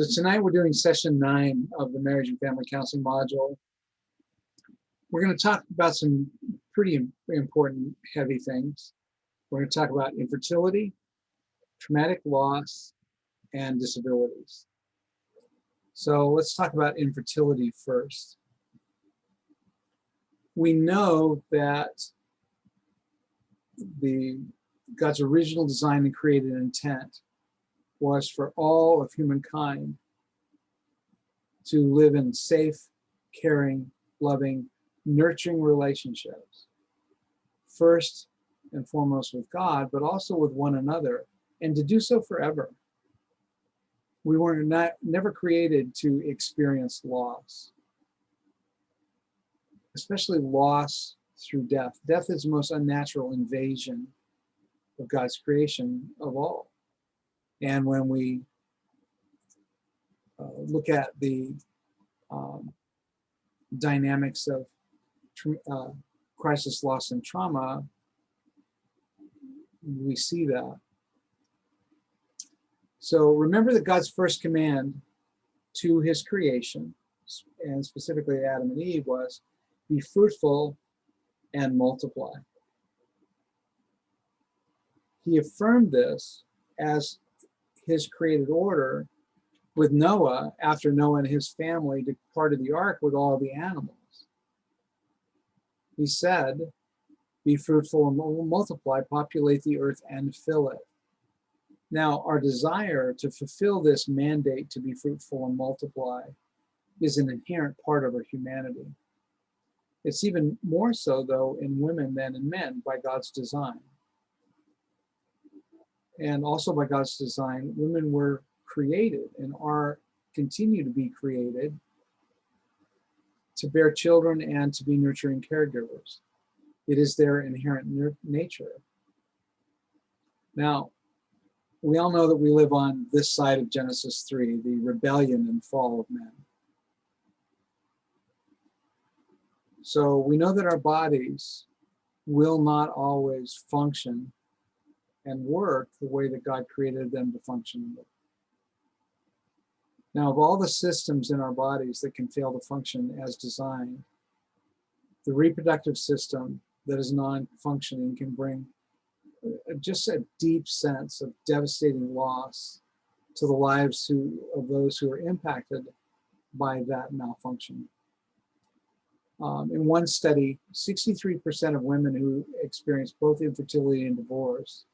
So tonight we're doing session 9 of the Marriage and Family Counseling module. We're going to talk about some pretty important, heavy things. We're going to talk about infertility, traumatic loss, and disabilities. So let's talk about infertility first. We know that God's original design and created intent was for all of humankind to live in safe, caring, loving, nurturing relationships, first and foremost with God, but also with one another, and to do so forever. We were never created to experience loss, especially loss through death. Death is the most unnatural invasion of God's creation of all. And when we look at the dynamics of crisis, loss, and trauma, we see that. So remember that God's first command to his creation, and specifically Adam and Eve, was be fruitful and multiply. He affirmed this as his created order with Noah after Noah and his family departed the ark with all the animals. He said, be fruitful and multiply, populate the earth and fill it. Now, our desire to fulfill this mandate to be fruitful and multiply is an inherent part of our humanity. It's even more so, though, in women than in men by God's design. And also by God's design, women were created and continue to be created to bear children and to be nurturing caregivers. It is their inherent nature. Now, we all know that we live on this side of Genesis 3, the rebellion and fall of men. So we know that our bodies will not always function and work the way that God created them to function. Now, of all the systems in our bodies that can fail to function as designed, the reproductive system that is non-functioning can bring just a deep sense of devastating loss to the lives of those who are impacted by that malfunction. In one study, 63% of women who experienced both infertility and divorce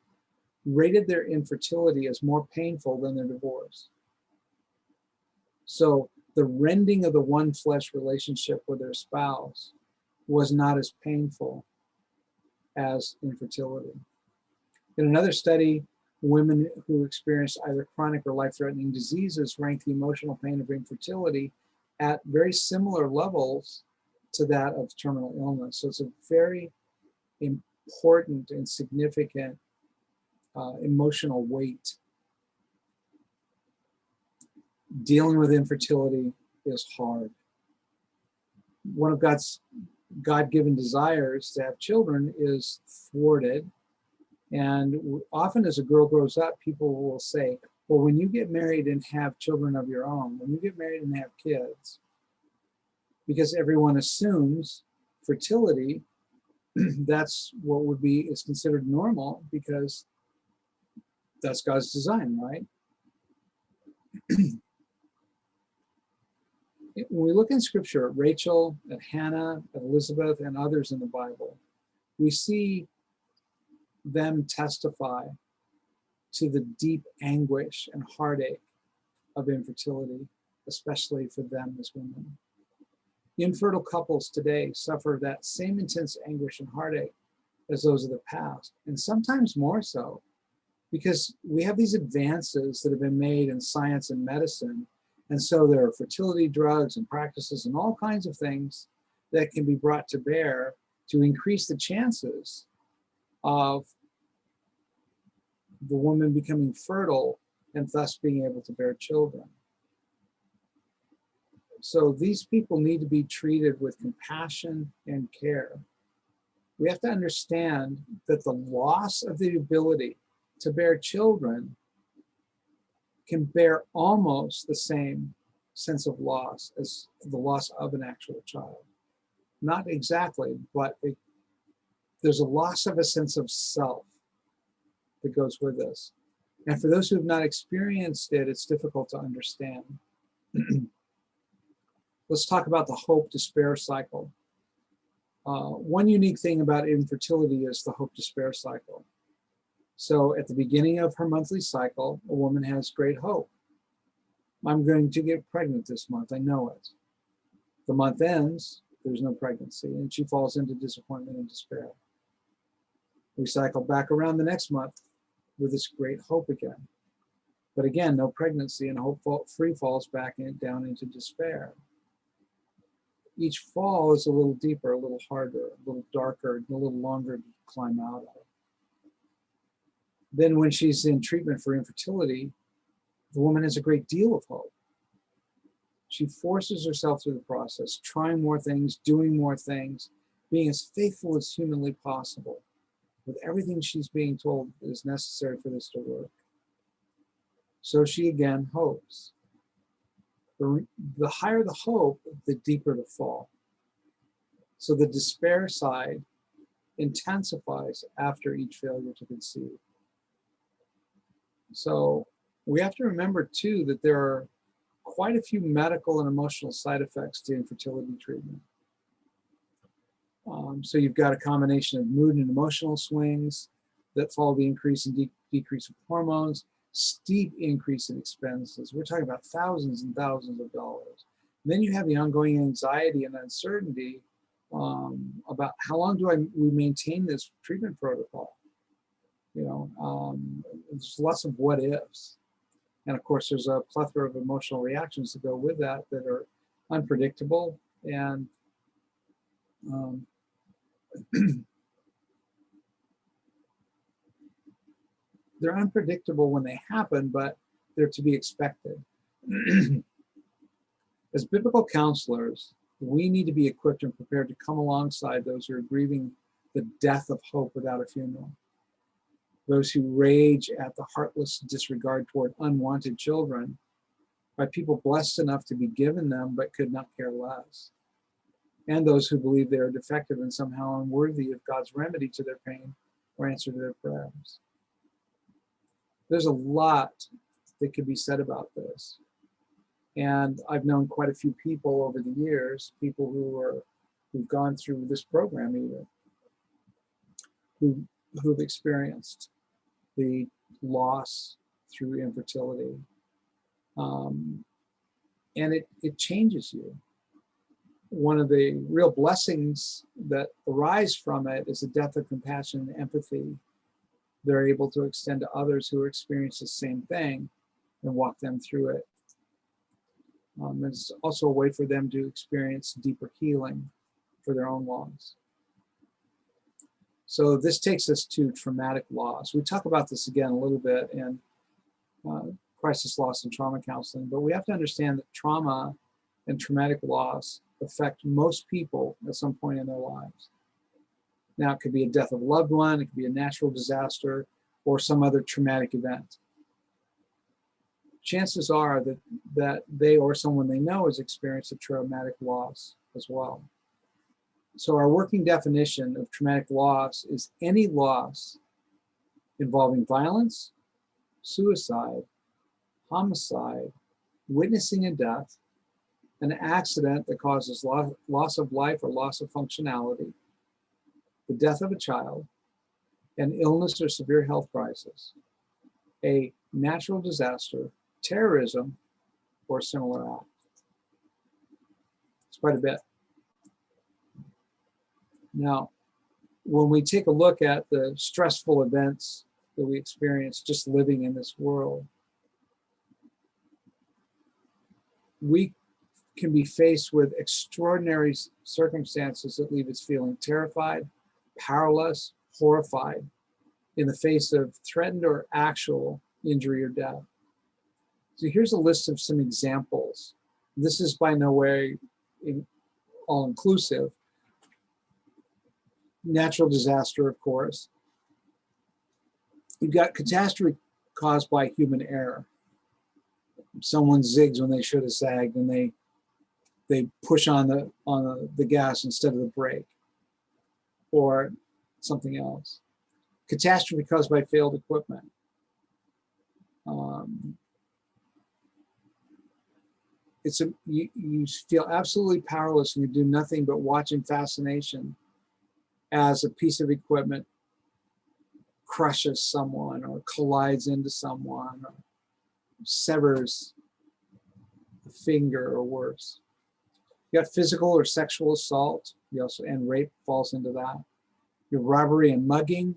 rated their infertility as more painful than their divorce. So the rending of the one flesh relationship with their spouse was not as painful as infertility. In another study, women who experienced either chronic or life-threatening diseases ranked the emotional pain of infertility at very similar levels to that of terminal illness. So it's a very important and significant emotional weight. Dealing with infertility is hard. One of God's God-given desires to have children is thwarted. And often as a girl grows up, people will say, well, when you get married and have children of your own, when you get married and have kids, because everyone assumes fertility, that's what is considered normal because that's God's design, right? When we look in scripture at Rachel, at Hannah, at Elizabeth, and others in the Bible, we see them testify to the deep anguish and heartache of infertility, especially for them as women. Infertile couples today suffer that same intense anguish and heartache as those of the past, and sometimes more so, because we have these advances that have been made in science and medicine. And so there are fertility drugs and practices and all kinds of things that can be brought to bear to increase the chances of the woman becoming fertile and thus being able to bear children. So these people need to be treated with compassion and care. We have to understand that the loss of the ability to bear children can bear almost the same sense of loss as the loss of an actual child. Not exactly, but there's a loss of a sense of self that goes with this. And for those who have not experienced it, it's difficult to understand. Let's talk about the hope-despair cycle. One unique thing about infertility is the hope-despair cycle. So at the beginning of her monthly cycle, a woman has great hope. I'm going to get pregnant this month, I know it. The month ends, there's no pregnancy, and she falls into disappointment and despair. We cycle back around the next month with this great hope again. But again, no pregnancy, and hope free falls back down into despair. Each fall is a little deeper, a little harder, a little darker, a little longer to climb out of. Then when she's in treatment for infertility, the woman has a great deal of hope. She forces herself through the process, trying more things, doing more things, being as faithful as humanly possible with everything she's being told is necessary for this to work. So she again hopes. The higher the hope, the deeper the fall. So the despair side intensifies after each failure to conceive. So we have to remember too that there are quite a few medical and emotional side effects to infertility treatment. So you've got a combination of mood and emotional swings that follow the increase and decrease of hormones, steep increase in expenses. We're talking about thousands and thousands of dollars. And then you have the ongoing anxiety and uncertainty about how long do we maintain this treatment protocol? You know, there's lots of what ifs. And of course, there's a plethora of emotional reactions that go with that that are unpredictable and they're unpredictable when they happen, but they're to be expected. As biblical counselors, we need to be equipped and prepared to come alongside those who are grieving the death of hope without a funeral. Those who rage at the heartless disregard toward unwanted children by people blessed enough to be given them but could not care less. And those who believe they are defective and somehow unworthy of God's remedy to their pain or answer to their prayers. There's a lot that could be said about this. And I've known quite a few people over the years, people who've gone through this program even, who've experienced the loss through infertility. And it changes you. One of the real blessings that arise from it is a depth of compassion and empathy they're able to extend to others who experience the same thing and walk them through it. It's also a way for them to experience deeper healing for their own loss. So this takes us to traumatic loss. We talk about this again a little bit in crisis loss and trauma counseling, but we have to understand that trauma and traumatic loss affect most people at some point in their lives. Now, it could be a death of a loved one, it could be a natural disaster, or some other traumatic event. Chances are that they or someone they know has experienced a traumatic loss as well. So our working definition of traumatic loss is any loss involving violence, suicide, homicide, witnessing a death, an accident that causes loss of life or loss of functionality, the death of a child, an illness or severe health crisis, a natural disaster, terrorism, or similar act. It's quite a bit. Now, when we take a look at the stressful events that we experience just living in this world, we can be faced with extraordinary circumstances that leave us feeling terrified, powerless, horrified in the face of threatened or actual injury or death. So here's a list of some examples. This is by no way all-inclusive. Natural disaster, of course. You've got catastrophe caused by human error. someone zigs when they should have sagged, and they push on the gas instead of the brake, or something else. Catastrophe caused by failed equipment. You feel absolutely powerless, and you do nothing but watch in fascination as a piece of equipment crushes someone or collides into someone or severs a finger or worse. You got physical or sexual assault, and rape falls into that. You have robbery and mugging,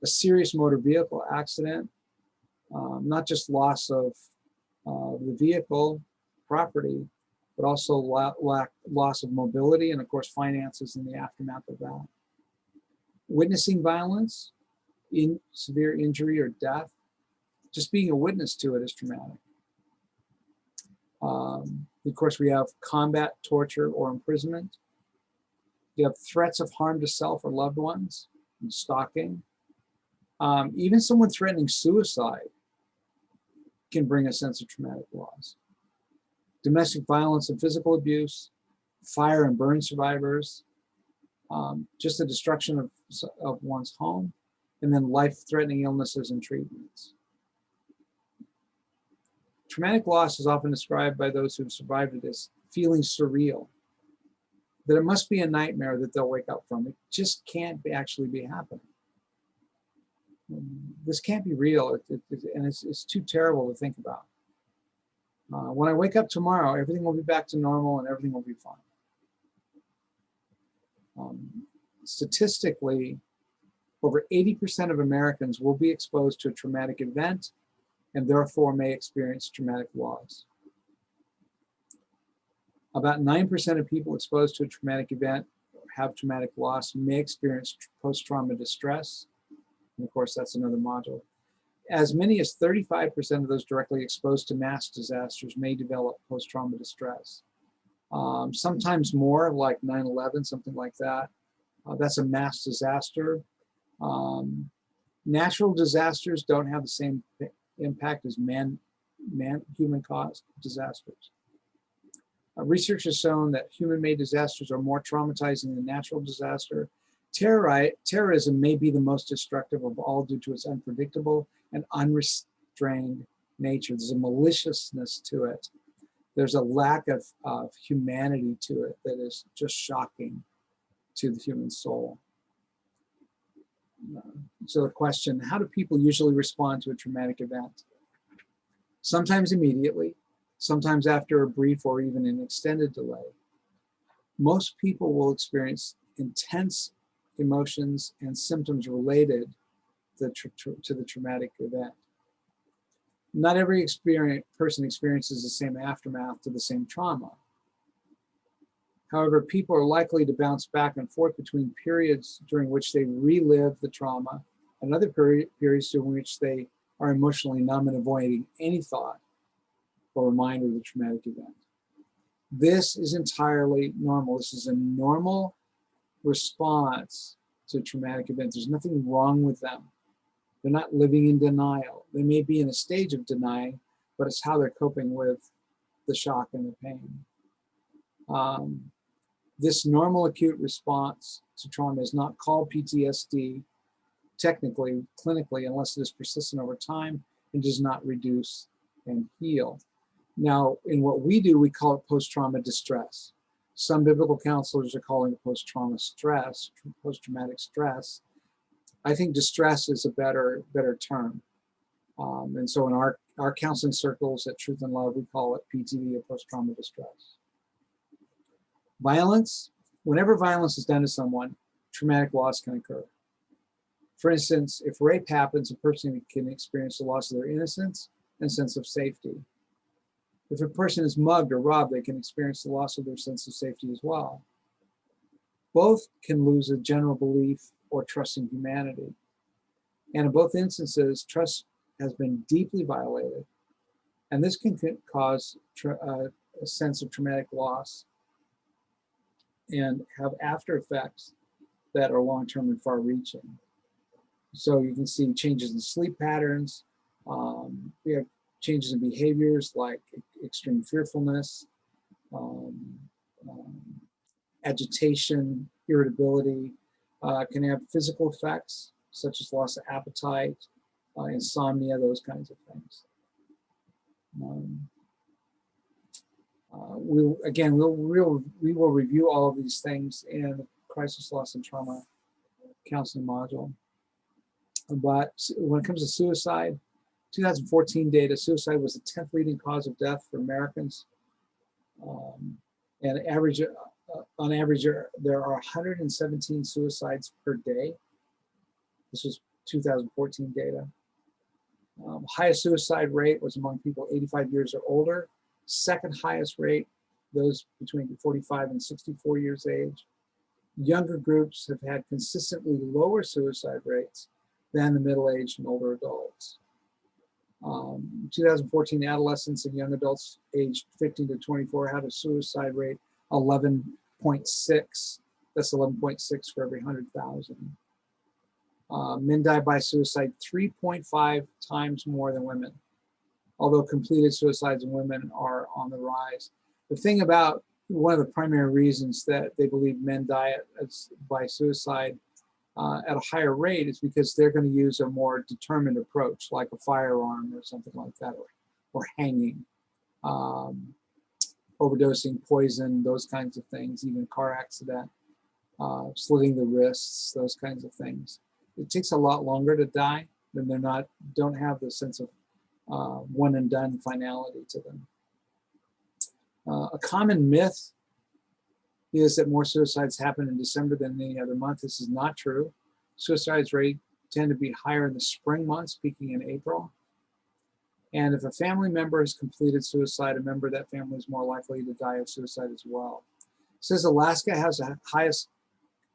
a serious motor vehicle accident, not just loss of the vehicle, property, but also loss of mobility, and of course finances in the aftermath of that. Witnessing violence, severe injury or death, just being a witness to it is traumatic. Of course, we have combat, torture, or imprisonment. You have threats of harm to self or loved ones, and stalking. Even someone threatening suicide can bring a sense of traumatic loss. Domestic violence and physical abuse, fire and burn survivors, just the destruction of one's home, and then life-threatening illnesses and treatments. Traumatic loss is often described by those who've survived it as feeling surreal, that it must be a nightmare that they'll wake up from. It just can't actually be happening. This can't be real, and it's too terrible to think about. When I wake up tomorrow, everything will be back to normal and everything will be fine. Statistically, over 80% of Americans will be exposed to a traumatic event and therefore may experience traumatic loss. About 9% of people exposed to a traumatic event or have traumatic loss may experience post-trauma distress. And of course, that's another module. As many as 35% of those directly exposed to mass disasters may develop post-trauma distress. Sometimes more, like 9/11, something like that. That's a mass disaster. Natural disasters don't have the same impact as human-caused disasters. Research has shown that human-made disasters are more traumatizing than natural disaster. Terrorism may be the most destructive of all due to its unpredictable and unrestrained nature. There's a maliciousness to it. There's a lack of humanity to it that is just shocking to the human soul. So the question, how do people usually respond to a traumatic event? Sometimes immediately, sometimes after a brief or even an extended delay. Most people will experience intense emotions and symptoms related to the traumatic event. Not every person experiences the same aftermath to the same trauma. However, people are likely to bounce back and forth between periods during which they relive the trauma and other periods during which they are emotionally numb and avoiding any thought or reminder of the traumatic event. This is entirely normal. This is a normal response to a traumatic event. There's nothing wrong with them. They're not living in denial. They may be in a stage of denying, but it's how they're coping with the shock and the pain. This normal acute response to trauma is not called PTSD, technically, clinically, unless it is persistent over time and does not reduce and heal. Now, in what we do, we call it post-trauma distress. Some biblical counselors are calling it post-trauma stress, post-traumatic stress. I think distress is a better term. And so in our counseling circles at Truth and Love, we call it PTD, or post-trauma distress. Violence, whenever violence is done to someone, traumatic loss can occur. For instance, if rape happens, a person can experience the loss of their innocence and sense of safety. If a person is mugged or robbed, they can experience the loss of their sense of safety as well. Both can lose a general belief or trust in humanity. And in both instances, trust has been deeply violated. And this can cause a sense of traumatic loss and have after effects that are long-term and far-reaching. So you can see changes in sleep patterns. We have changes in behaviors like extreme fearfulness, um, um, agitation, irritability, can have physical effects such as loss of appetite, insomnia, those kinds of things. We will review all of these things in the crisis, loss, and trauma counseling module. But when it comes to suicide, 2014 data, suicide was the 10th leading cause of death for Americans. And on average, there are 117 suicides per day. This was 2014 data. Highest suicide rate was among people 85 years or older. Second highest rate, those between 45 and 64 years age. Younger groups have had consistently lower suicide rates than the middle-aged and older adults. 2014 adolescents and young adults aged 15 to 24 had a suicide rate 11.6. That's 11.6 for every 100,000. Men die by suicide 3.5 times more than women, although completed suicides in women are on the rise. The thing about one of the primary reasons that they believe men die by suicide at a higher rate is because they're going to use a more determined approach, like a firearm or something like that, or hanging, overdosing, poison, those kinds of things, even car accident, slitting the wrists, those kinds of things. It takes a lot longer to die, and don't have the sense of one and done finality to them. A common myth is that more suicides happen in December than any other month. This is not true. Suicides rate tend to be higher in the spring months, peaking in April. And if a family member has completed suicide, a member of that family is more likely to die of suicide as well. It says Alaska has the highest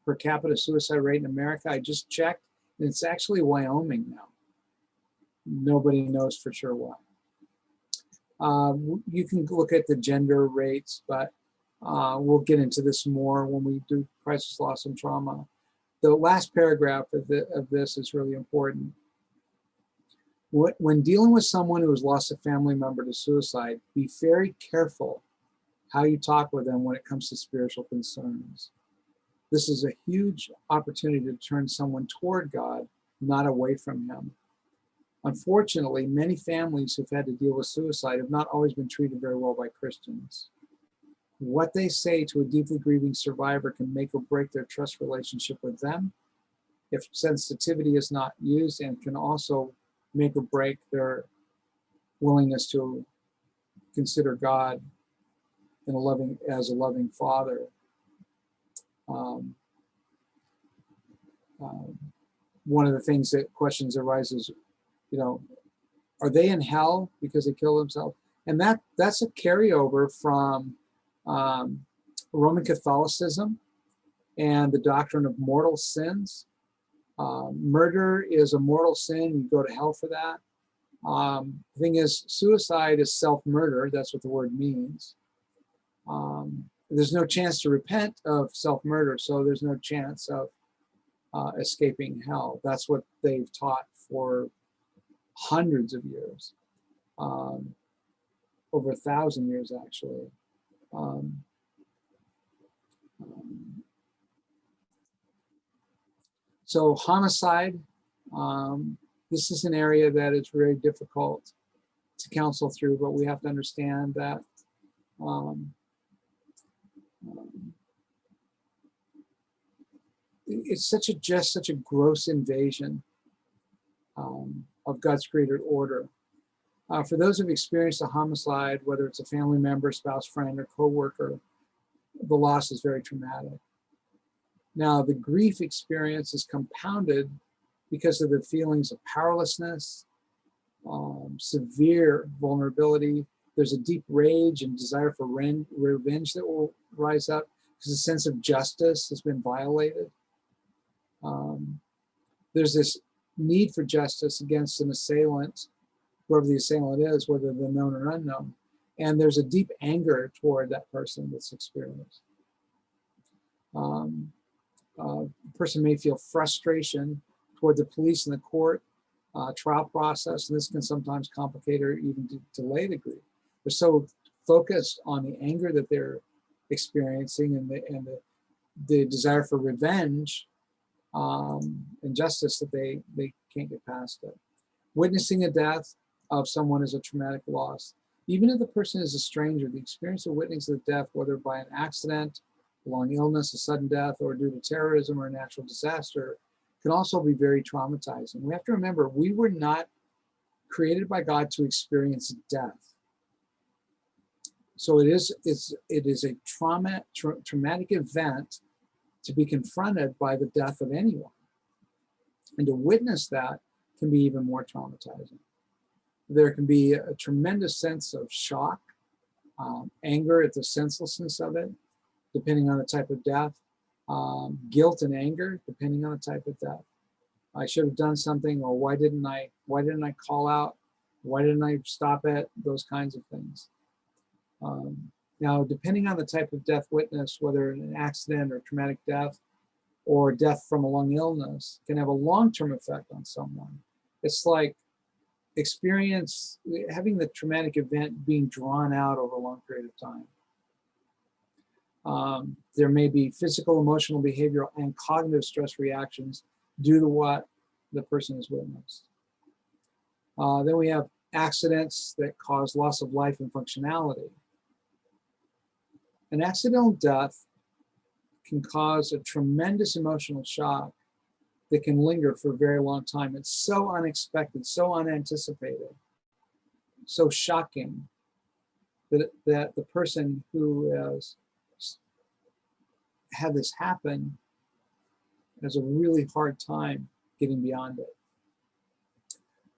per capita suicide rate in America. I just checked, and it's actually Wyoming now. Nobody knows for sure why. You can look at the gender rates, but we'll get into this more when we do crisis, loss, and trauma. The last paragraph of this is really important. When dealing with someone who has lost a family member to suicide, be very careful how you talk with them when it comes to spiritual concerns. This is a huge opportunity to turn someone toward God, not away from Him. Unfortunately, many families who've had to deal with suicide have not always been treated very well by Christians. What they say to a deeply grieving survivor can make or break their trust relationship with them if sensitivity is not used, and can also make or break their willingness to consider God as a loving Father. One of the questions that arises, are they in hell because they killed themselves? And that's a carryover from Roman Catholicism and the doctrine of mortal sins. Murder is a mortal sin. You go to hell for that. The thing is, suicide is self-murder. That's what the word means. There's no chance to repent of self-murder, so there's no chance of escaping hell. That's what they've taught for hundreds of years, over 1,000 years actually. So homicide, this is an area that is very difficult to counsel through, but we have to understand that it's just such a gross invasion of God's created order. For those who've experienced a homicide, whether it's a family member, spouse, friend, or coworker, the loss is very traumatic. Now, the grief experience is compounded because of the feelings of powerlessness, severe vulnerability. There's a deep rage and desire for revenge that will rise up because a sense of justice has been violated. There's this need for justice against an assailant, whoever the assailant is, whether they're known or unknown. And there's a deep anger toward that person that's experienced. The person may feel frustration toward the police and the court trial process, and this can sometimes complicate or even delay the grief. They're so focused on the anger that they're experiencing and the desire for revenge and justice that they can't get past it. Witnessing a death of someone is a traumatic loss. Even if the person is a stranger, the experience of witnessing the death, whether by an accident, a long illness, a sudden death, or due to terrorism or a natural disaster, can also be very traumatizing. We have to remember, we were not created by God to experience death. So it is a traumatic event to be confronted by the death of anyone. And to witness that can be even more traumatizing. There can be a tremendous sense of shock, anger at the senselessness of it, depending on the type of death, guilt and anger, depending on the type of death. I should have done something, or why didn't I call out? Why didn't I stop it? Those kinds of things. Now, depending on the type of death witnessed, whether an accident or traumatic death or death from a long illness, can have a long-term effect on someone. It's like having the traumatic event being drawn out over a long period of time. There may be physical, emotional, behavioral, and cognitive stress reactions due to what the person has witnessed. Then we have accidents that cause loss of life and functionality. An accidental death can cause a tremendous emotional shock that can linger for a very long time. It's so unexpected, so unanticipated, so shocking that the person who has had this happen has a really hard time getting beyond it.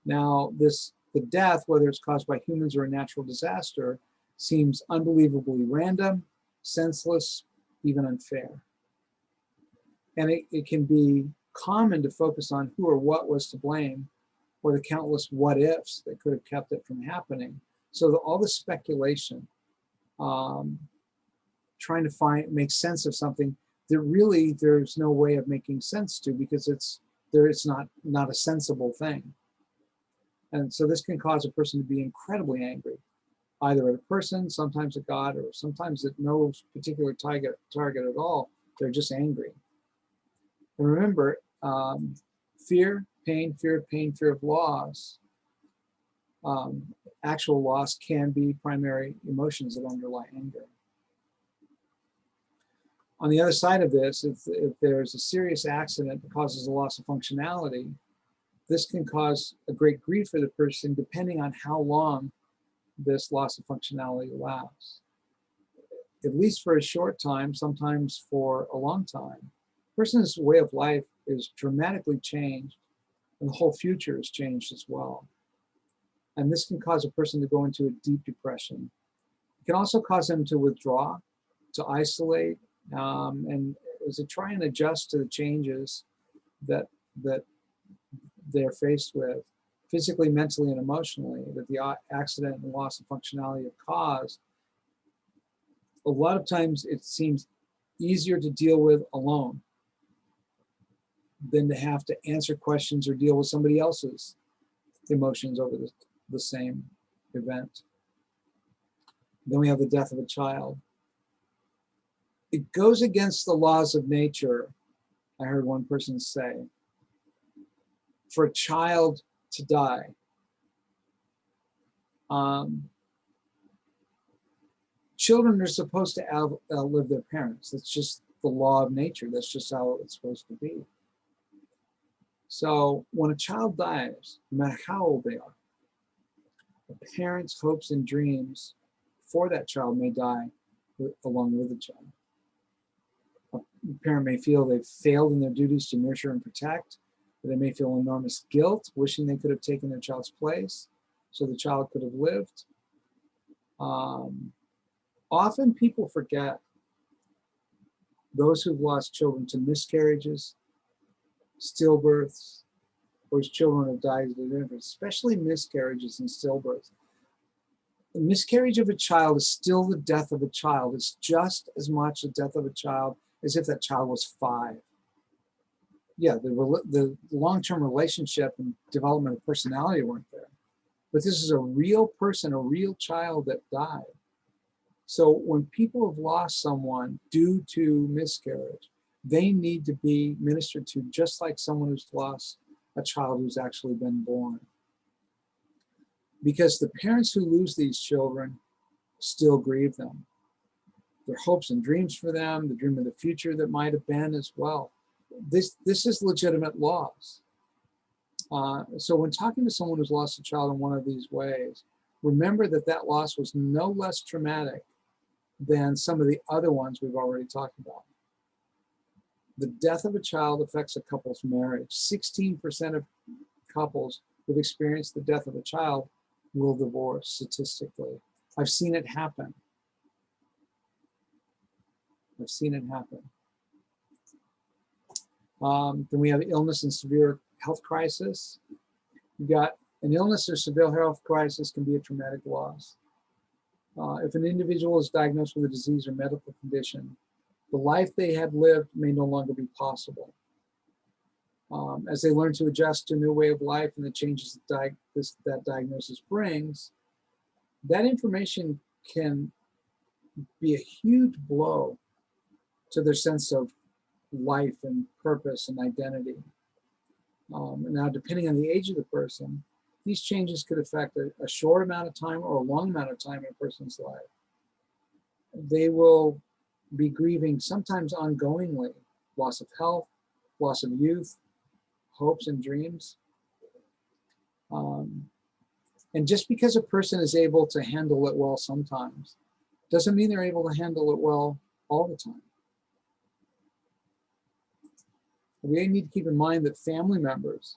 Now, the death, whether it's caused by humans or a natural disaster, seems unbelievably random, senseless, even unfair. And it can be common to focus on who or what was to blame, or the countless what ifs that could have kept it from happening. So all the speculation, trying to make sense of something that really there's no way of making sense to, because it's not a sensible thing. And so this can cause a person to be incredibly angry, either at a person, sometimes at God, or sometimes at no particular target at all. They're just angry. And remember, fear of loss, actual loss can be primary emotions that underlie anger. On the other side of this, if there's a serious accident that causes a loss of functionality, this can cause a great grief for the person, depending on how long this loss of functionality lasts. At least for a short time, sometimes for a long time. A person's way of life is dramatically changed, and the whole future is changed as well. And this can cause a person to go into a deep depression. It can also cause them to withdraw, to isolate, and as they try and adjust to the changes that they're faced with, physically, mentally, and emotionally, that the accident and loss of functionality have caused. A lot of times it seems easier to deal with alone than to have to answer questions or deal with somebody else's emotions over the same event. Then we have the death of a child. It goes against the laws of nature, I heard one person say, for a child to die. Children are supposed to outlive their parents. That's just the law of nature. That's just how it's supposed to be. So when a child dies, no matter how old they are, the parents' hopes and dreams for that child may die along with the child. A parent may feel they've failed in their duties to nurture and protect. They may feel enormous guilt, wishing they could have taken their child's place so the child could have lived. Often people forget those who've lost children to miscarriages, stillbirths, or whose children have died at infants, especially miscarriages and stillbirths. The miscarriage of a child is still the death of a child. It's just as much the death of a child as if that child was 5. yeah, the long-term relationship and development of personality weren't there. But this is a real person, a real child that died. So when people have lost someone due to miscarriage, they need to be ministered to just like someone who's lost a child who's actually been born. Because the parents who lose these children still grieve them. Their hopes and dreams for them, the dream of the future that might have been as well. This is legitimate loss. So when talking to someone who's lost a child in one of these ways, remember that that loss was no less traumatic than some of the other ones we've already talked about. The death of a child affects a couple's marriage. 16% of couples who've experienced the death of a child will divorce statistically. I've seen it happen. I've seen it happen. Then we have illness and severe health crisis. You've got an illness or severe health crisis can be a traumatic loss. If an individual is diagnosed with a disease or medical condition, the life they had lived may no longer be possible. As they learn to adjust to a new way of life and the changes that diagnosis brings, that information can be a huge blow to their sense of life and purpose and identity. Now, depending on the age of the person, these changes could affect a short amount of time or a long amount of time in a person's life. They will be grieving sometimes ongoingly, loss of health, loss of youth, hopes and dreams. And just because a person is able to handle it well sometimes, doesn't mean they're able to handle it well all the time. We need to keep in mind that family members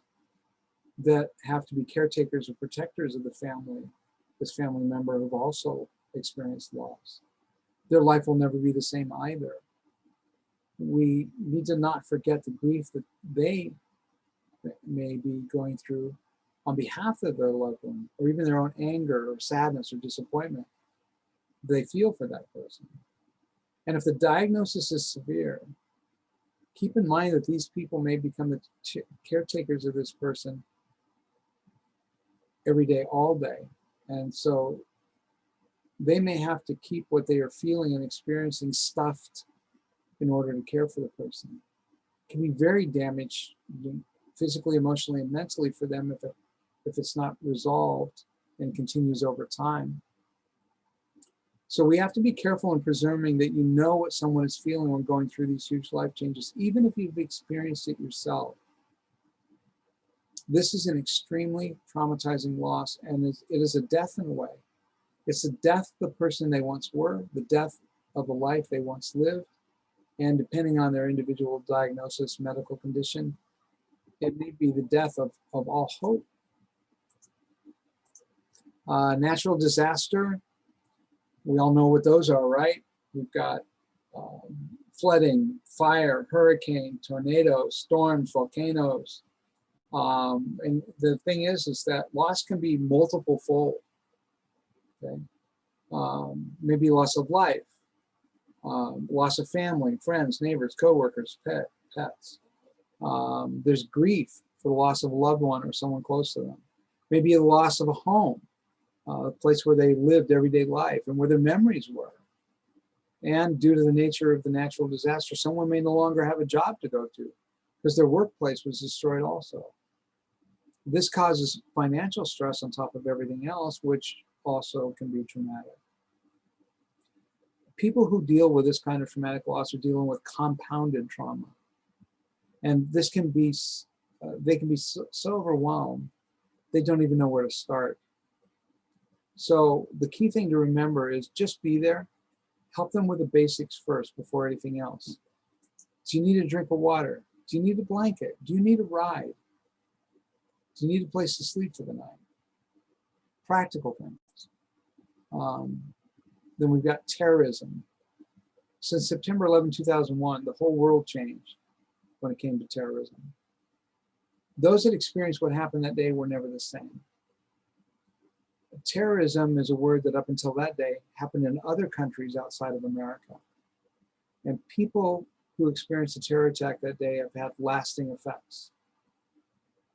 that have to be caretakers or protectors of the family, this family member have also experienced loss. Their life will never be the same either. We need to not forget the grief that they may be going through on behalf of their loved one, or even their own anger or sadness or disappointment they feel for that person. And if the diagnosis is severe, keep in mind that these people may become the caretakers of this person every day, all day. And so they may have to keep what they are feeling and experiencing stuffed in order to care for the person. It can be very damaging physically, emotionally, and mentally for them if it's not resolved and continues over time. So we have to be careful in presuming that you know what someone is feeling when going through these huge life changes, even if you've experienced it yourself. This is an extremely traumatizing loss, and it is a death in a way. It's the death of the person they once were, the death of the life they once lived, and depending on their individual diagnosis, medical condition, it may be the death of all hope. Natural disaster, we all know what those are, right? We've got flooding, fire, hurricane, tornadoes, storms, volcanoes. And the thing is that loss can be multiple fold. Okay? Maybe loss of life, loss of family, friends, neighbors, coworkers, pets. There's grief for the loss of a loved one or someone close to them. Maybe a loss of a home, a place where they lived everyday life and where their memories were. And due to the nature of the natural disaster, someone may no longer have a job to go to because their workplace was destroyed also. This causes financial stress on top of everything else, which also can be traumatic. People who deal with this kind of traumatic loss are dealing with compounded trauma. And this can be, they can be so overwhelmed, they don't even know where to start. So the key thing to remember is just be there, help them with the basics first before anything else. Do you need a drink of water? Do you need a blanket? Do you need a ride? Do you need a place to sleep for the night? Practical things. Then we've got terrorism. Since September 11, 2001, the whole world changed when it came to terrorism. Those that experienced what happened that day were never the same. Terrorism is a word that up until that day happened in other countries outside of America. And people who experienced a terror attack that day have had lasting effects.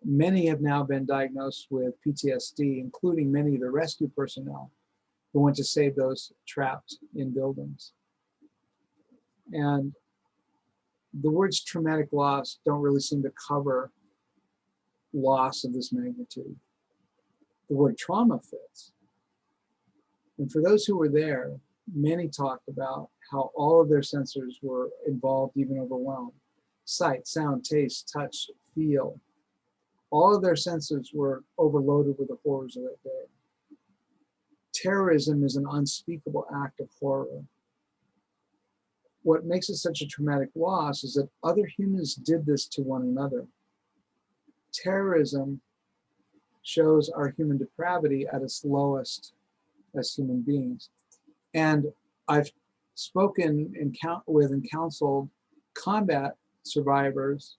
Many have now been diagnosed with PTSD, including many of the rescue personnel who went to save those trapped in buildings. And the words traumatic loss don't really seem to cover loss of this magnitude. The word trauma fits. And for those who were there, many talked about how all of their senses were involved, even overwhelmed. Sight, sound, taste, touch, feel. All of their senses were overloaded with the horrors of that day. Terrorism is an unspeakable act of horror. What makes it such a traumatic loss is that other humans did this to one another. Terrorism shows our human depravity at its lowest as human beings. And I've spoken with and counseled combat survivors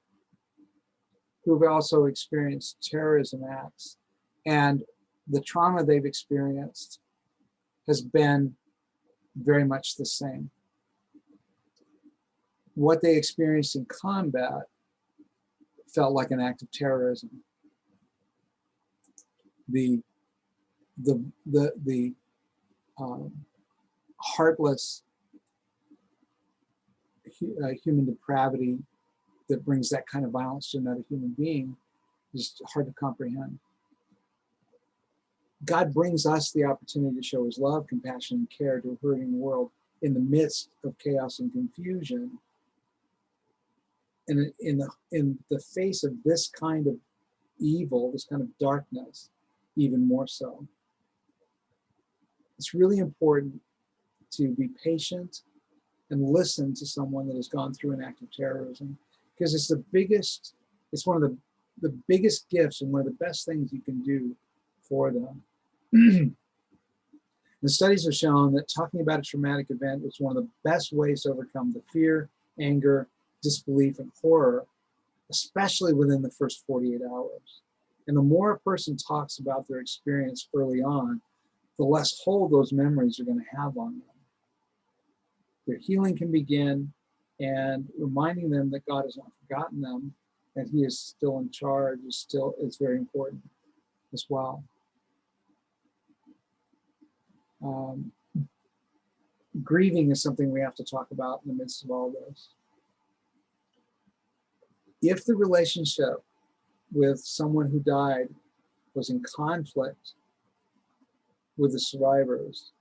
who've also experienced terrorism acts, and the trauma they've experienced has been very much the same. What they experienced in combat felt like an act of terrorism. The heartless human depravity that brings that kind of violence to another human being is hard to comprehend. God brings us the opportunity to show his love, compassion, and care to a hurting world in the midst of chaos and confusion. And in the face of this kind of evil, this kind of darkness, even more so. It's really important to be patient and listen to someone that has gone through an act of terrorism, because it's one of the biggest gifts and one of the best things you can do for them. The studies have shown that talking about a traumatic event is one of the best ways to overcome the fear, anger, disbelief, and horror, especially within the first 48 hours. And the more a person talks about their experience early on, the less hold those memories are going to have on them. Their healing can begin, and reminding them that God has not forgotten them, that he is still in charge is very important as well. Grieving is something we have to talk about in the midst of all this. If the relationship with someone who died was in conflict with the survivors,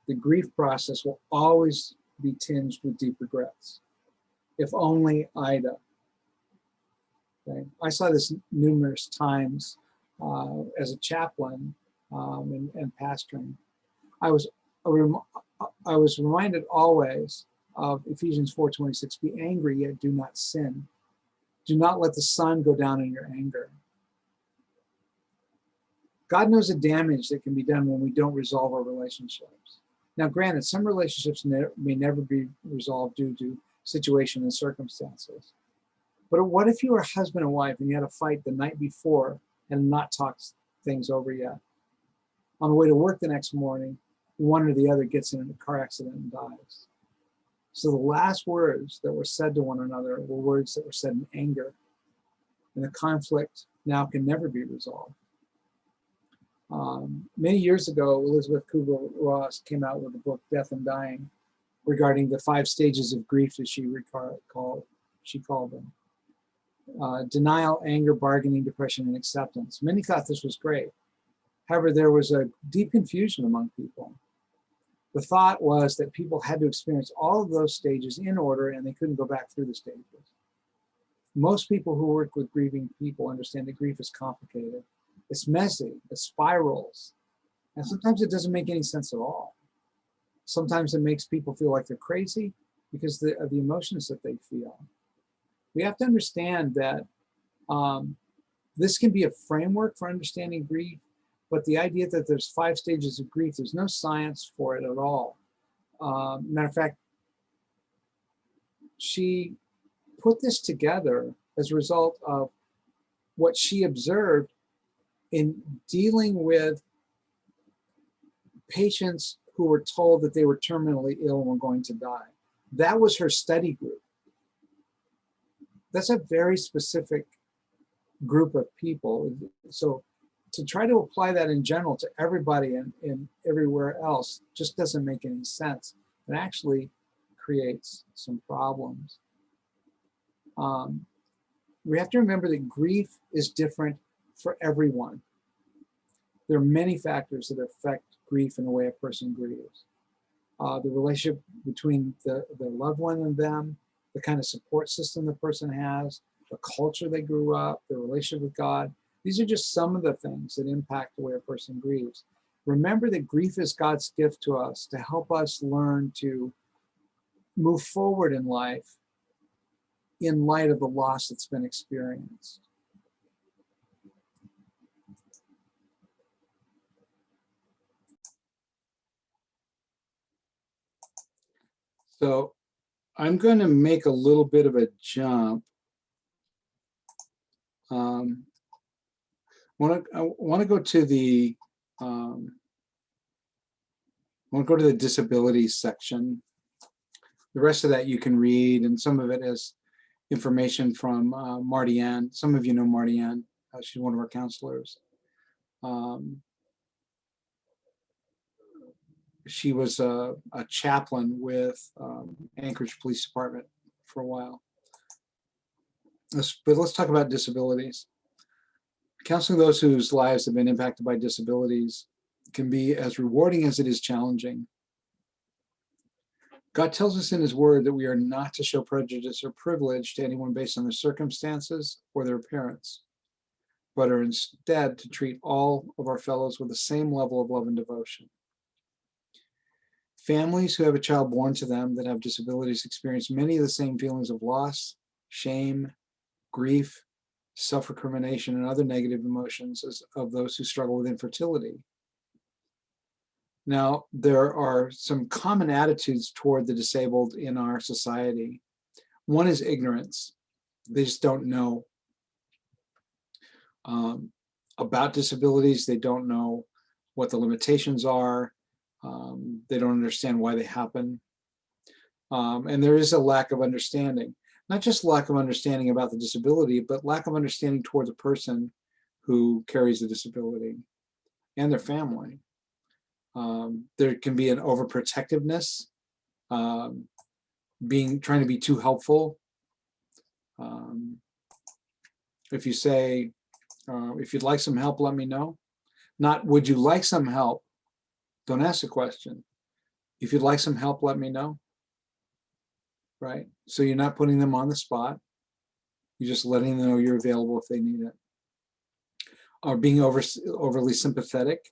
the grief process will always be tinged with deep regrets. If only Ida. Okay? I saw this numerous times as a chaplain and pastoring. I was reminded always of Ephesians 4:26, be angry, yet do not sin. Do not let the sun go down in your anger. God knows the damage that can be done when we don't resolve our relationships. Now, granted, some relationships may never be resolved due to situation and circumstances. But what if you were husband and wife and you had a fight the night before and not talked things over yet? On the way to work the next morning, one or the other gets in a car accident and dies. So the last words that were said to one another were words that were said in anger. And the conflict now can never be resolved. Many years ago, Elizabeth Kubler-Ross came out with the book Death and Dying, regarding the 5 stages of grief, as she called them. Denial, anger, bargaining, depression, and acceptance. Many thought this was great. However, there was a deep confusion among people. The thought was that people had to experience all of those stages in order and they couldn't go back through the stages. Most people who work with grieving people understand that grief is complicated. It's messy, it spirals, and sometimes it doesn't make any sense at all. Sometimes it makes people feel like they're crazy because of the emotions that they feel. We have to understand that this can be a framework for understanding grief, but the idea that there's 5 stages of grief, there's no science for it at all. Matter of fact, she put this together as a result of what she observed in dealing with patients who were told that they were terminally ill and were going to die. That was her study group. That's a very specific group of people. So to try to apply that in general to everybody and everywhere else just doesn't make any sense. It actually creates some problems. We have to remember that grief is different for everyone. There are many factors that affect grief and the way a person grieves. The relationship between the loved one and them, the kind of support system the person has, the culture they grew up, the relationship with God. These are just some of the things that impact the way a person grieves. Remember that grief is God's gift to us to help us learn to move forward in life in light of the loss that's been experienced. So I'm going to make a little bit of a jump. I want to go to the disabilities section. The rest of that you can read, and some of it is information from Marty Ann. Some of you know Marty Ann. She's one of our counselors. She was a chaplain with Anchorage Police Department for a while. But let's talk about disabilities. Counseling those whose lives have been impacted by disabilities can be as rewarding as it is challenging. God tells us in his word that we are not to show prejudice or privilege to anyone based on their circumstances or their appearance, but are instead to treat all of our fellows with the same level of love and devotion. Families who have a child born to them that have disabilities experience many of the same feelings of loss, shame, grief, self-recrimination, and other negative emotions as of those who struggle with infertility. Now, there are some common attitudes toward the disabled in our society. One is ignorance. They just don't know about disabilities. They don't know what the limitations are. They don't understand why they happen. And there is a lack of understanding, not just lack of understanding about the disability, but lack of understanding toward the person who carries the disability and their family. There can be an overprotectiveness, trying to be too helpful. If you say, if you'd like some help, let me know. Not, would you like some help? Don't ask the question. If you'd like some help, let me know. Right? So you're not putting them on the spot. You're just letting them know you're available if they need it. Or being overly sympathetic.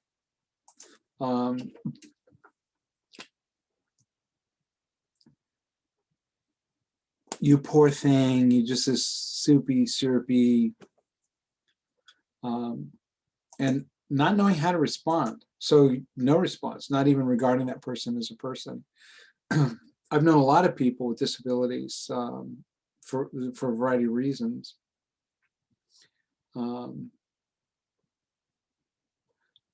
You poor thing, you just this soupy, syrupy, and not knowing how to respond. So no response, not even regarding that person as a person. I've known a lot of people with disabilities for a variety of reasons.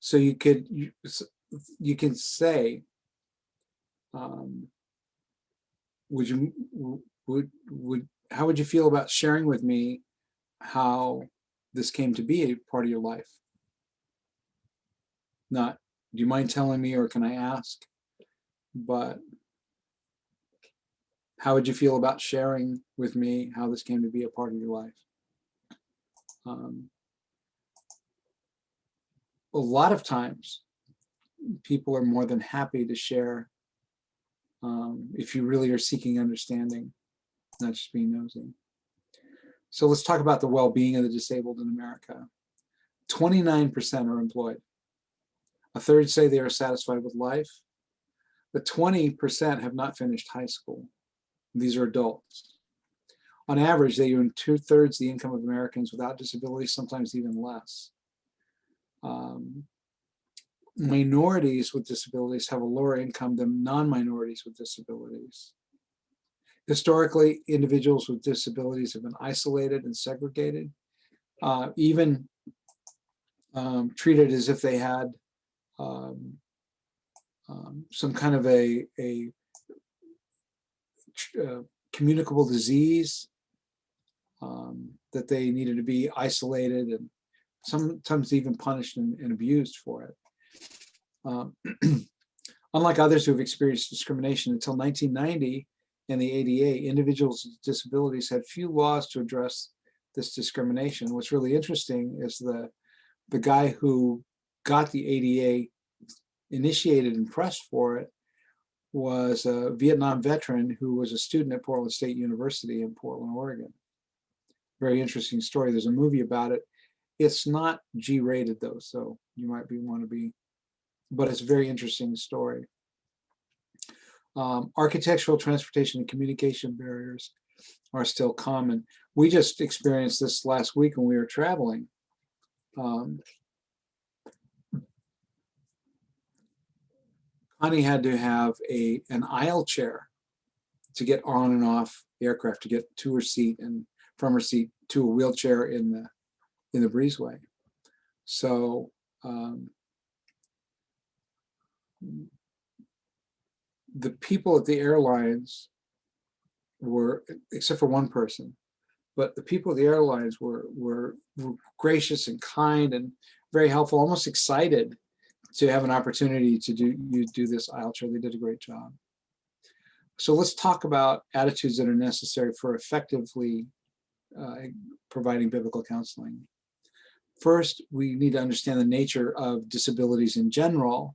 So you can say, how would you feel about sharing with me how this came to be a part of your life? Not, do you mind telling me, or can I ask? But how would you feel about sharing with me how this came to be a part of your life? A lot of times, people are more than happy to share if you really are seeking understanding, not just being nosy. So let's talk about the well-being of the disabled in America. 29% are employed. A third say they are satisfied with life, but 20% have not finished high school. These are adults. On average, they earn 2/3 the income of Americans without disabilities, sometimes even less. Minorities with disabilities have a lower income than non-minorities with disabilities. Historically, individuals with disabilities have been isolated and segregated, even treated as if they had some kind of a communicable disease, that they needed to be isolated and sometimes even punished and abused for it. Unlike others who have experienced discrimination, until 1990 and the ADA, individuals with disabilities had few laws to address this discrimination. What's really interesting is the guy who got the ADA initiated and pressed for it was a Vietnam veteran who was a student at Portland State University in Portland, Oregon. Very interesting story. There's a movie about it. It's not G-rated though, so you might want to be, but it's a very interesting story. Architectural, transportation, and communication barriers are still common. We just experienced this last week when we were traveling. Connie had to have an aisle chair to get on and off the aircraft, to get to her seat and from her seat to a wheelchair in the breezeway. So the people at the airlines were, except for one person, but the people at the airlines were gracious and kind and very helpful, almost excited to have an opportunity to do this aisle chair. They did a great job. So let's talk about attitudes that are necessary for effectively providing biblical counseling. First, we need to understand the nature of disabilities in general,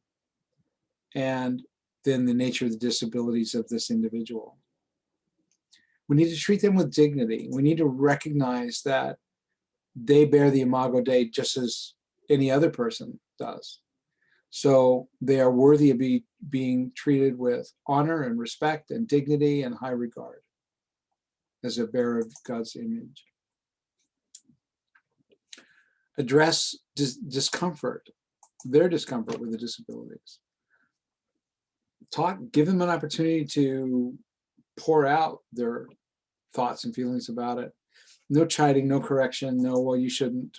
and then the nature of the disabilities of this individual. We need to treat them with dignity. We need to recognize that they bear the imago Dei just as any other person does. So they are worthy of being treated with honor and respect and dignity and high regard as a bearer of God's image. Address discomfort, their discomfort with the disabilities. Give them an opportunity to pour out their thoughts and feelings about it. No chiding, no correction, no, well, you shouldn't.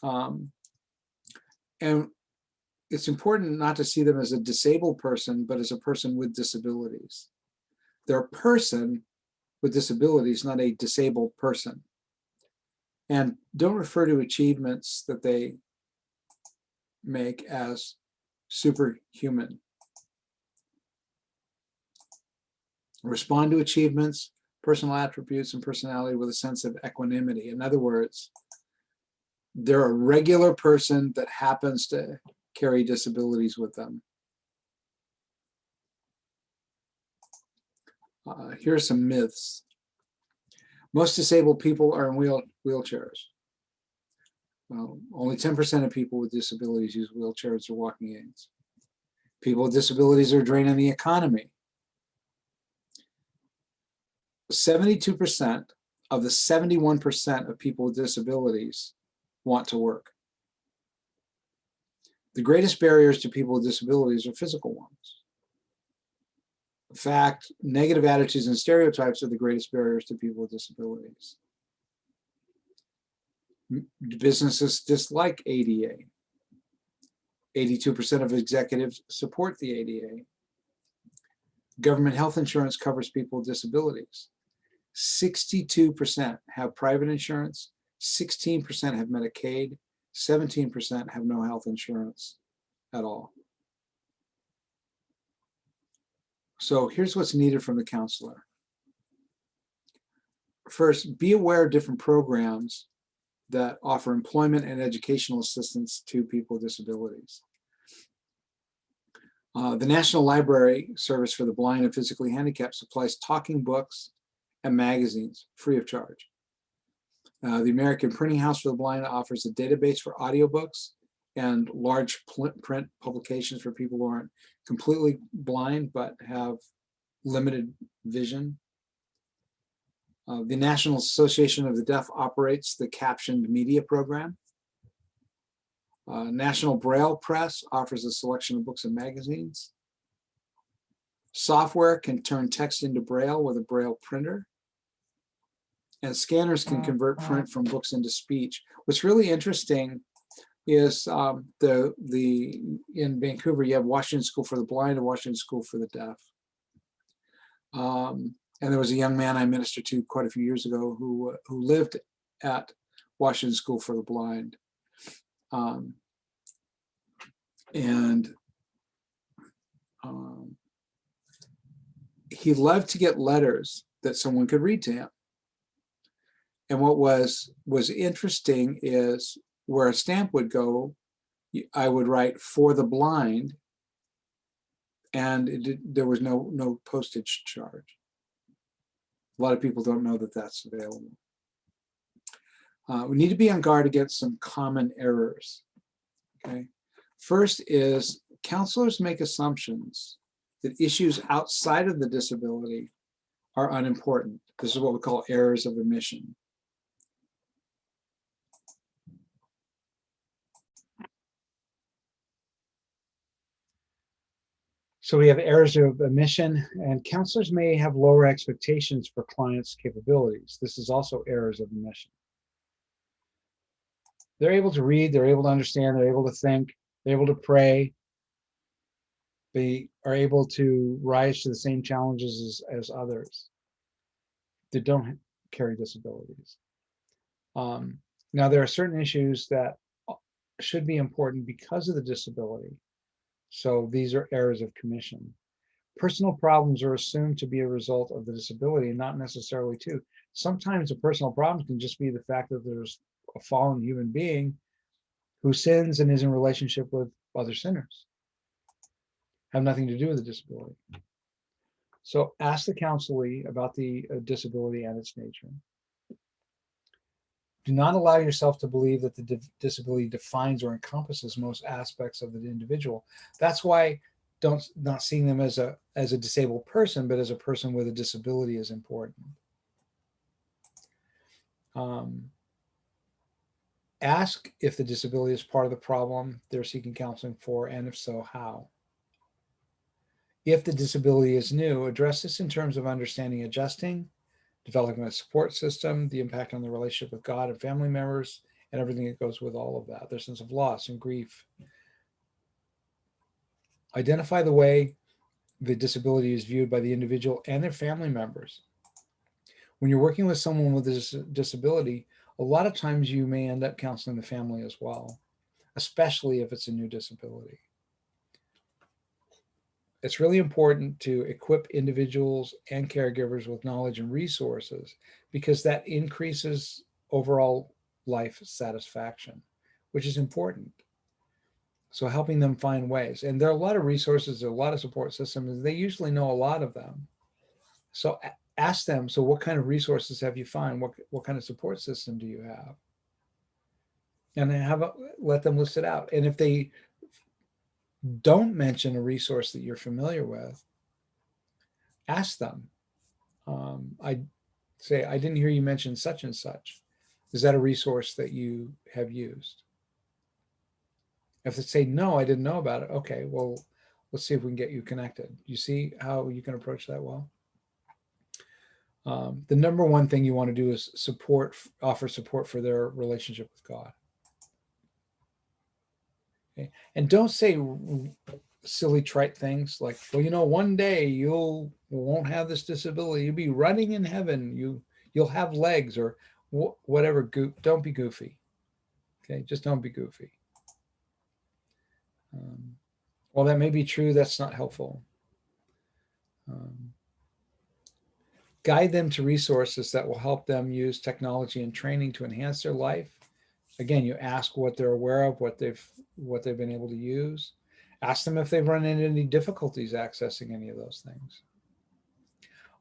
And it's important not to see them as a disabled person, but as a person with disabilities. They're a person with disabilities, not a disabled person. And don't refer to achievements that they make as superhuman. Respond to achievements, personal attributes, and personality with a sense of equanimity. In other words, they're a regular person that happens to carry disabilities with them. Here are some myths. Most disabled people are in wheelchairs. Only 10% of people with disabilities use wheelchairs or walking aids. People with disabilities are draining the economy. 72% of the 71% of people with disabilities want to work. The greatest barriers to people with disabilities are physical ones. In fact, negative attitudes and stereotypes are the greatest barriers to people with disabilities. Businesses dislike ADA. 82% of executives support the ADA. Government health insurance covers people with disabilities. 62% have private insurance, 16% have Medicaid, 17% have no health insurance at all. So here's what's needed from the counselor. First, be aware of different programs that offer employment and educational assistance to people with disabilities. The National Library Service for the Blind and Physically Handicapped supplies talking books and magazines free of charge. The American Printing House for the Blind offers a database for audiobooks and large print publications for people who aren't completely blind but have limited vision. The National Association of the Deaf operates the Captioned Media Program. National Braille Press offers a selection of books and magazines. Software can turn text into Braille with a Braille printer. And scanners can convert print from books into speech. What's really interesting is in Vancouver, you have Washington School for the Blind and Washington School for the Deaf. And there was a young man I ministered to quite a few years ago who lived at Washington School for the Blind. He loved to get letters that someone could read to him. And what was interesting is where a stamp would go, I would write "for the blind," and there was no postage charge. A lot of people don't know that that's available. We need to be on guard against some common errors. Okay, first is counselors make assumptions that issues outside of the disability are unimportant. This is what we call errors of omission. So we have errors of omission, and counselors may have lower expectations for clients' capabilities. This is also errors of omission. They're able to read, they're able to understand, they're able to think, they're able to pray. They are able to rise to the same challenges as others that don't carry disabilities. Now, there are certain issues that should be important because of the disability. So these are errors of commission. Personal problems are assumed to be a result of the disability, and not necessarily too. Sometimes a personal problem can just be the fact that there's a fallen human being who sins and is in relationship with other sinners. Have nothing to do with the disability. So ask the counselee about the disability and its nature. Do not allow yourself to believe that the disability defines or encompasses most aspects of the individual. That's why not seeing them as a disabled person, but as a person with a disability is important. Ask if the disability is part of the problem they're seeking counseling for, and if so, how. If the disability is new, address this in terms of understanding adjusting, developing a support system, the impact on the relationship with God and family members, and everything that goes with all of that, their sense of loss and grief. Identify the way the disability is viewed by the individual and their family members. When you're working with someone with a disability, a lot of times you may end up counseling the family as well, especially if it's a new disability. It's really important to equip individuals and caregivers with knowledge and resources, because that increases overall life satisfaction, which is important. So helping them find ways. And there are a lot of resources, there are a lot of support systems. They usually know a lot of them. So ask them, so what kind of resources have you found? What kind of support system do you have? And then let them list it out. And if they don't mention a resource that you're familiar with, ask them. I say, I didn't hear you mention such and such. Is that a resource that you have used? If they say, no, I didn't know about it. Okay, well, let's see if we can get you connected. You see how you can approach that well? The number one thing you want to do is offer support for their relationship with God. Okay? And don't say silly, trite things like, well, one day you won't have this disability. You'll be running in heaven. You'll have legs, or whatever. Don't be goofy. Okay, just don't be goofy. While that may be true, that's not helpful. Guide them to resources that will help them use technology and training to enhance their life. Again, you ask what they're aware of, what they've been able to use. Ask them if they've run into any difficulties accessing any of those things.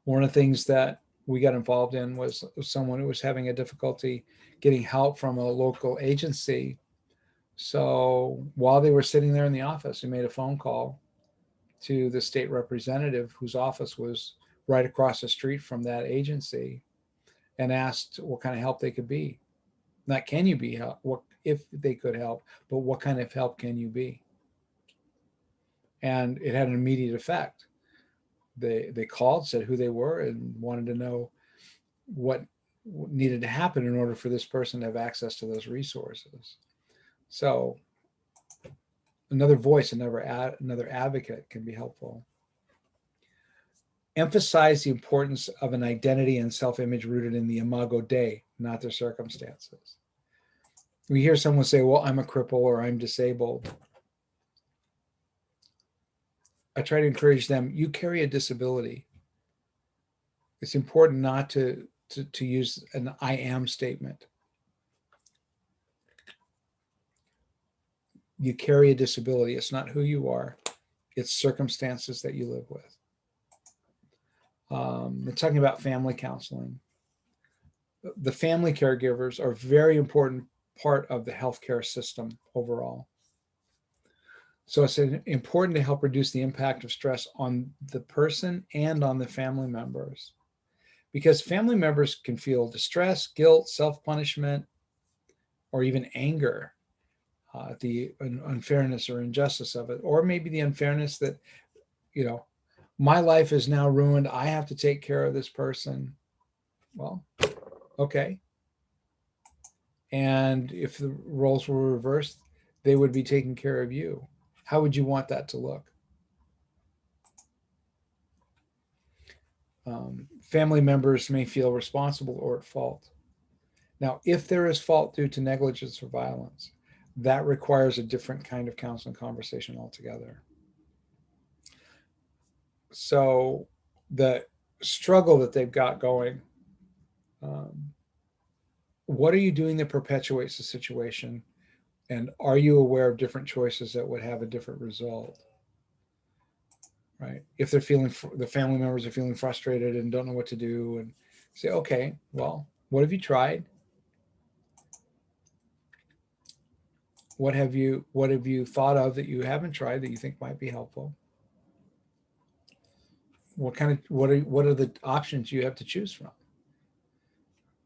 One of the things that we got involved in was someone who was having a difficulty getting help from a local agency. So while they were sitting there in the office, we made a phone call to the state representative whose office was right across the street from that agency, and asked what kind of help they could be. Not can you be help, what if they could help, but what kind of help can you be? And it had an immediate effect. They called, said who they were, and wanted to know what needed to happen in order for this person to have access to those resources. So another voice, another advocate can be helpful. Emphasize the importance of an identity and self-image rooted in the imago Dei, not their circumstances. We hear someone say, well, I'm a cripple or I'm disabled. I try to encourage them, you carry a disability. It's important not to use an I am statement. You carry a disability. It's not who you are. It's circumstances that you live with. We're talking about family counseling. The family caregivers are a very important part of the healthcare system overall. So it's important to help reduce the impact of stress on the person and on the family members, because family members can feel distress, guilt, self-punishment, or even anger at the unfairness or injustice of it, or maybe the unfairness that, you know, my life is now ruined. I have to take care of this person. Well, okay. And if the roles were reversed, they would be taking care of you. How would you want that to look? Family members may feel responsible or at fault. Now, if there is fault due to negligence or violence, that requires a different kind of counseling conversation altogether. So the struggle that they've got going, what are you doing that perpetuates the situation? And are you aware of different choices that would have a different result? Right? If they're feeling, the family members are feeling frustrated and don't know what to do, and say, okay, well, what have you tried? What have you thought of that you haven't tried that you think might be helpful? What are the options you have to choose from?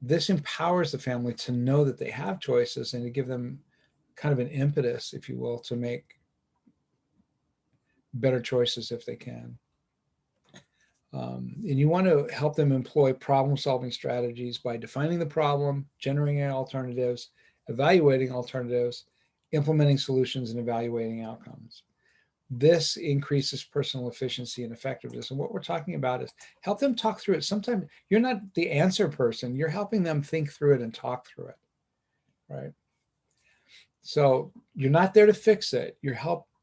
This empowers the family to know that they have choices and to give them kind of an impetus, if you will, to make better choices if they can. And you want to help them employ problem-solving strategies by defining the problem, generating alternatives, evaluating alternatives, implementing solutions, and evaluating outcomes. This increases personal efficiency and effectiveness. And what we're talking about is help them talk through it. Sometimes you're not the answer person. You're helping them think through it and talk through it, right? So you're not there to fix it. You're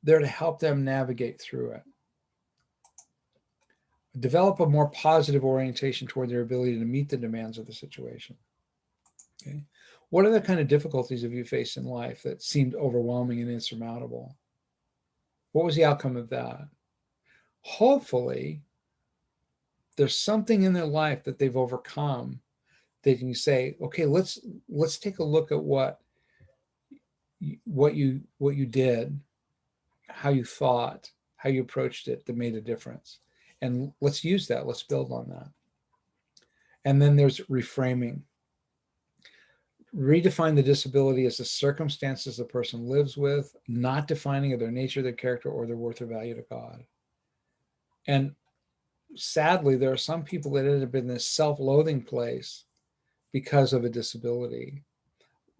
there to help them navigate through it. Develop a more positive orientation toward their ability to meet the demands of the situation. Okay. What are the kind of difficulties have you faced in life that seemed overwhelming and insurmountable? What was the outcome of that? Hopefully, there's something in their life that they've overcome that you say, okay, let's take a look at what you did, how you thought, how you approached it that made a difference. And let's use that. Let's build on that. And then there's reframing. Redefine the disability as the circumstances the person lives with, not defining their nature, their character, or their worth or value to God. And sadly, there are some people that end up in this self-loathing place because of a disability.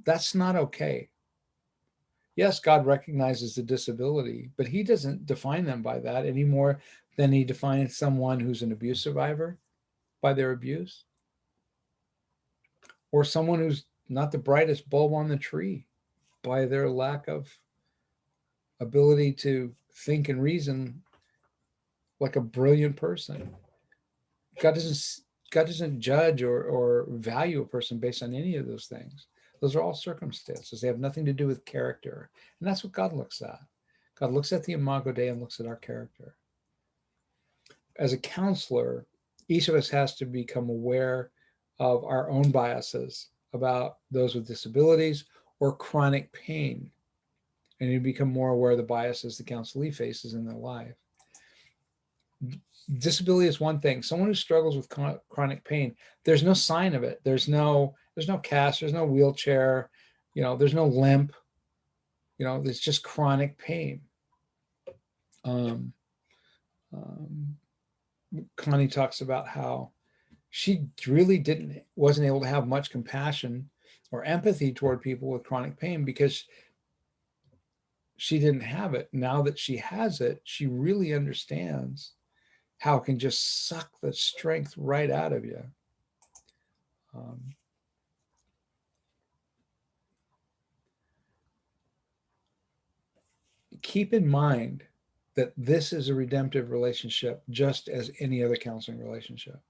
That's not okay. Yes, God recognizes the disability, but he doesn't define them by that any more than he defines someone who's an abuse survivor by their abuse, or someone who's not the brightest bulb on the tree by their lack of ability to think and reason like a brilliant person. God doesn't judge or value a person based on any of those things. Those are all circumstances. They have nothing to do with character. And that's what God looks at. God looks at the imago Dei and looks at our character. As a counselor, each of us has to become aware of our own biases about those with disabilities or chronic pain. And you become more aware of the biases the counselee faces in their life. Disability is one thing. Someone who struggles with chronic pain, there's no sign of it. There's no cast, there's no wheelchair, there's no limp, there's just chronic pain. Connie talks about how she really wasn't able to have much compassion or empathy toward people with chronic pain because she didn't have it. Now that she has it, she really understands how it can just suck the strength right out of you. Keep in mind that this is a redemptive relationship just as any other counseling relationship.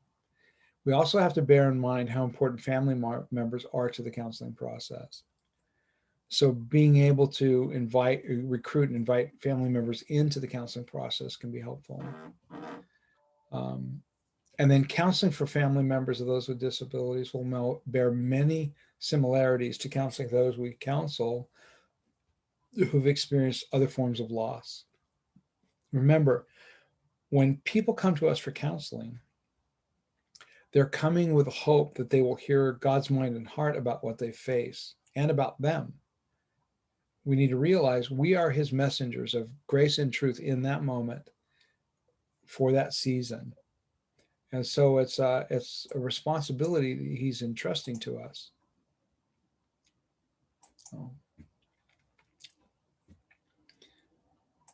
We also have to bear in mind how important family members are to the counseling process. So being able to recruit and invite family members into the counseling process can be helpful. And then counseling for family members of those with disabilities will bear many similarities to counseling those we counsel who've experienced other forms of loss. Remember, when people come to us for counseling, they're coming with hope that they will hear God's mind and heart about what they face and about them. We need to realize we are his messengers of grace and truth in that moment for that season. And so it's a responsibility that he's entrusting to us. So